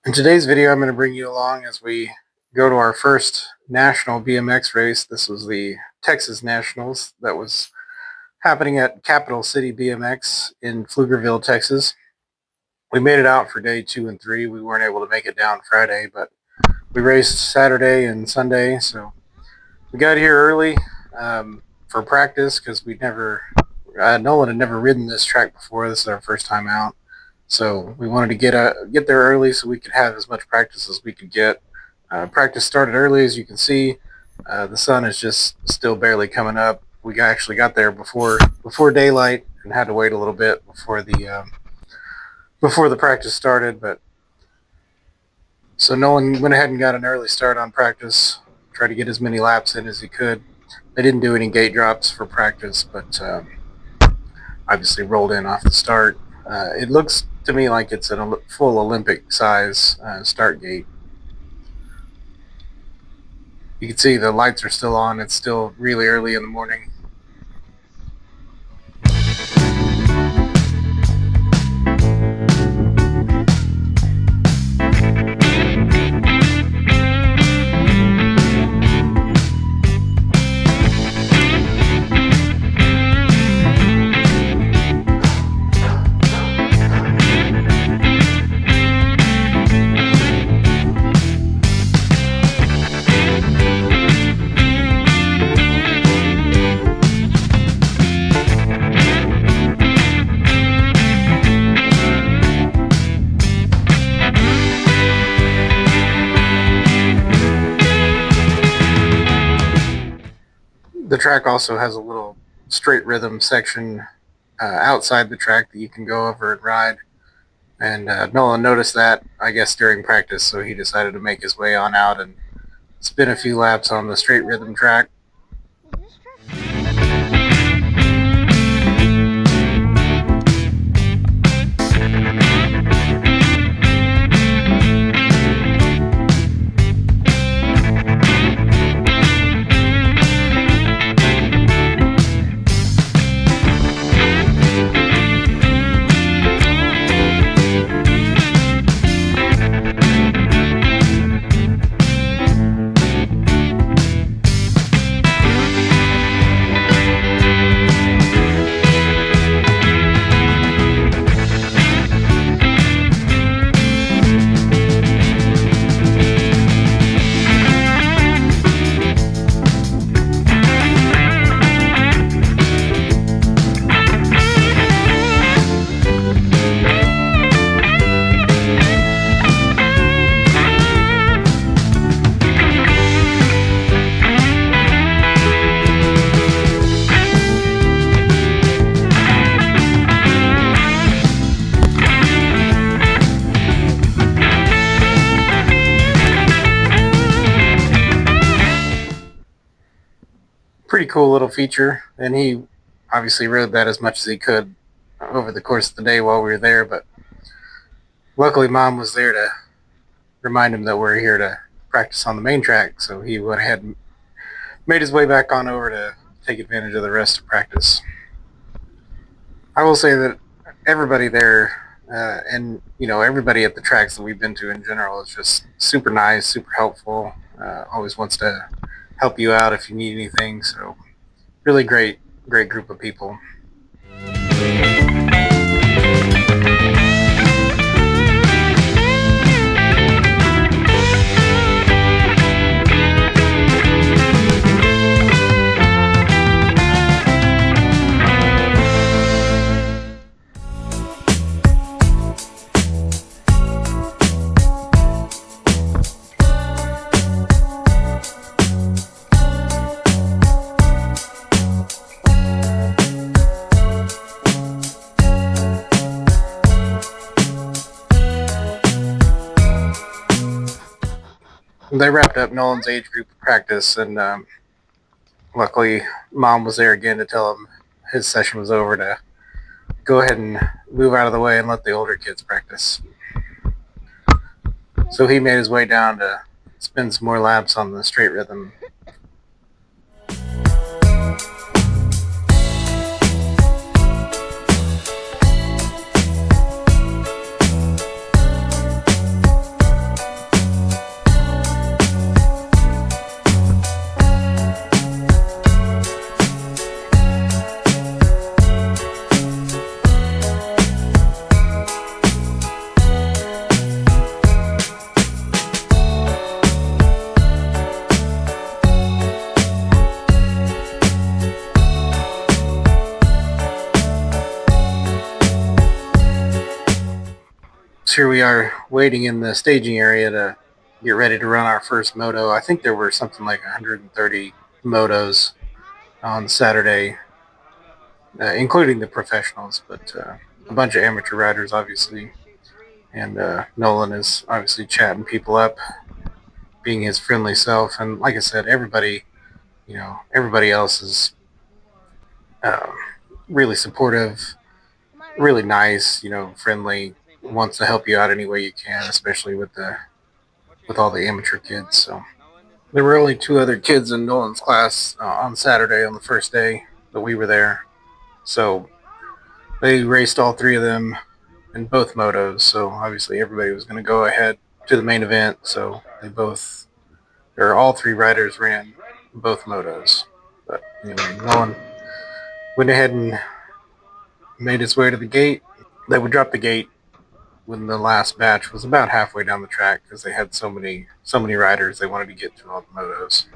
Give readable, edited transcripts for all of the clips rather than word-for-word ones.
In today's video, I'm going to bring you along as we go to our first national BMX race. This was the Texas Nationals that was happening at Capital City BMX in Pflugerville, Texas. We made it out for day 2 and 3. We weren't able to make it down Friday, but we raced Saturday and Sunday. So we got here early for practice because Nolan had never ridden this track before. This is our first time out. So we wanted to get there early so we could have as much practice as we could get. Practice started early, as you can see. The sun is just still barely coming up. We actually got there before daylight and had to wait a little bit before the practice started. But so Nolan went ahead and got an early start on practice. Tried to get as many laps in as he could. They didn't do any gate drops for practice, but obviously rolled in off the start. It looks to me like it's a full Olympic size start gate. You can see the lights are still on. It's still really early in the morning. The track also has a little straight rhythm section outside the track that you can go over and ride. And Nolan noticed that, I guess, during practice, so he decided to make his way on out and spin a few laps on the straight rhythm track. Pretty cool little feature, and he obviously rode that as much as he could over the course of the day while we were there, but luckily Mom was there to remind him that we're here to practice on the main track, so he went ahead and made his way back on over to take advantage of the rest of practice. I will say that everybody there and everybody at the tracks that we've been to in general is just super nice, super helpful, always wants to help you out if you need anything. So really great group of people. They wrapped up Nolan's age group of practice, and luckily Mom was there again to tell him his session was over, to go ahead and move out of the way and let the older kids practice. So he made his way down to spin some more laps on the straight rhythm. we are waiting in the staging area to get ready to run our first moto. I think there were something like 130 motos on Saturday, including the professionals, but a bunch of amateur riders, obviously. And Nolan is obviously chatting people up, being his friendly self. And like I said, everybody else is uh, really supportive, really nice, friendly, wants to help you out any way you can, especially with all the amateur kids. So there were only two other kids in Nolan's class on Saturday on the first day that we were there. So they raced all three of them in both motos. So obviously everybody was going to go ahead to the main event. So all three riders ran both motos. But anyway, Nolan went ahead and made his way to the gate. They would drop the gate when the last batch was about halfway down the track because they had so many riders they wanted to get to all the motos.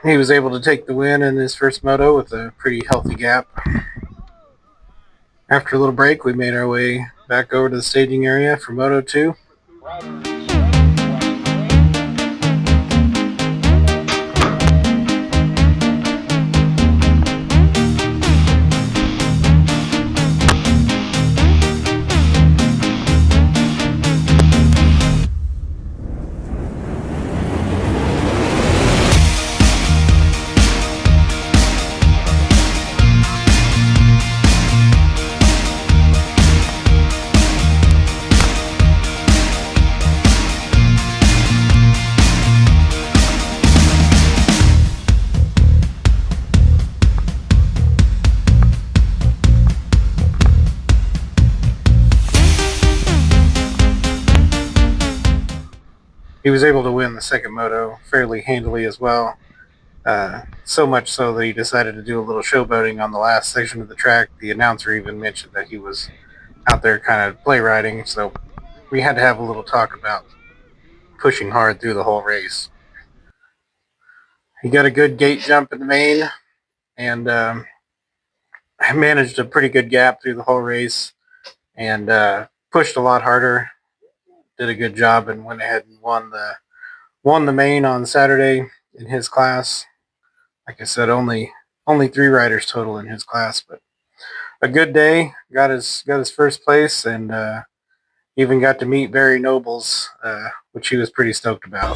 He was able to take the win in his first moto with a pretty healthy gap. After a little break, we made our way back over to the staging area for Moto 2. He was able to win the second moto fairly handily as well. So much so that he decided to do a little showboating on the last section of the track. The announcer even mentioned that he was out there kind of play riding, so we had to have a little talk about pushing hard through the whole race. He got a good gate jump in the main and managed a pretty good gap through the whole race and pushed a lot harder. Did a good job and went ahead and won the main on Saturday in his class. Like I said, only three riders total in his class, but a good day. Got his first place and even got to meet Barry Nobles, which he was pretty stoked about.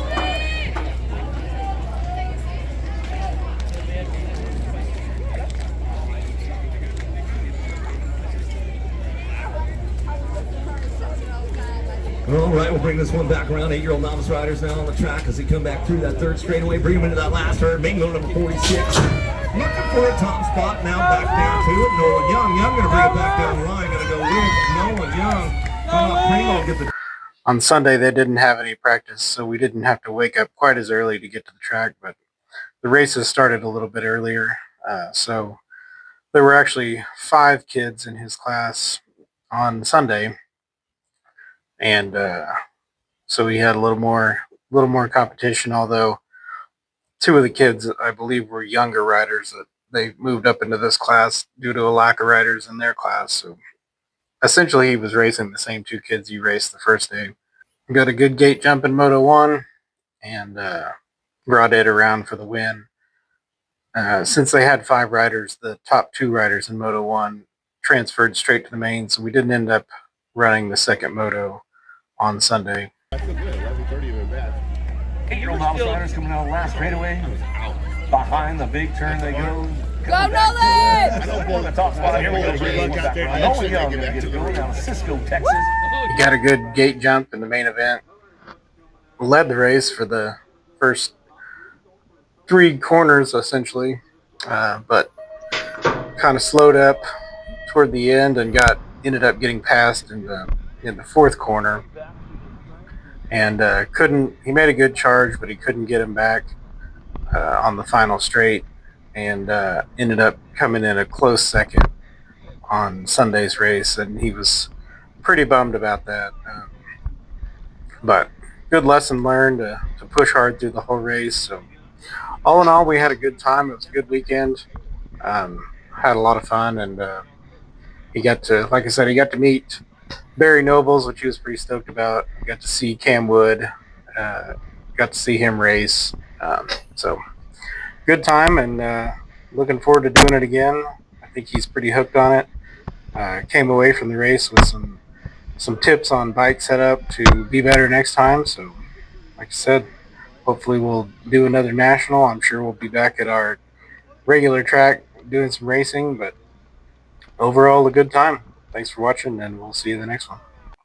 All right, we'll bring this one back around. 8-year-old novice riders now on the track as they come back through that third straightaway. Bring them into that last herd. Mingo, number 46. Looking for a top spot now back down to it. Nolan Young. Young going to bring it back down the line. Going to go with Nolan Young. Come up, Primo, get the... On Sunday, they didn't have any practice, so we didn't have to wake up quite as early to get to the track, but the races started a little bit earlier, so there were actually 5 kids in his class on Sunday, and so he had a little more competition. Although 2 of the kids, I believe, were younger riders that they moved up into this class due to a lack of riders in their class. So essentially, he was racing the same 2 kids he raced the first day. Got a good gate jump in Moto 1 and brought it around for the win. Since they had 5 riders, the top 2 riders in Moto 1 transferred straight to the main, so we didn't end up running the second moto on Sunday. I feel good. 11:30 even bad. 8-year-old novice riders coming out of the last straightaway. Behind the big turn they go. Go Nolan! I know for the top spot here. We're going to Good luck out there. Nolan Young going to get it going out of Cisco, Texas. He got a good gate jump in the main event. Led the race for the first 3 corners, essentially, but kind of slowed up toward the end and ended up getting passed in the 4th corner. And he made a good charge, but he couldn't get him back on the final straight, and ended up coming in a close second on Sunday's race, and he was pretty bummed about that. But good lesson learned to push hard through the whole race. So all in all, we had a good time. It was a good weekend. Had a lot of fun, and he got to, like I said, he got to meet Barry Nobles, which he was pretty stoked about. Got to see Cam Wood. Got to see him race. So good time, and looking forward to doing it again. I think he's pretty hooked on it. Came away from the race with some tips on bike setup to be better next time. So like I said, hopefully we'll do another national. I'm sure we'll be back at our regular track doing some racing, but overall a good time. Thanks for watching, and we'll see you in the next one.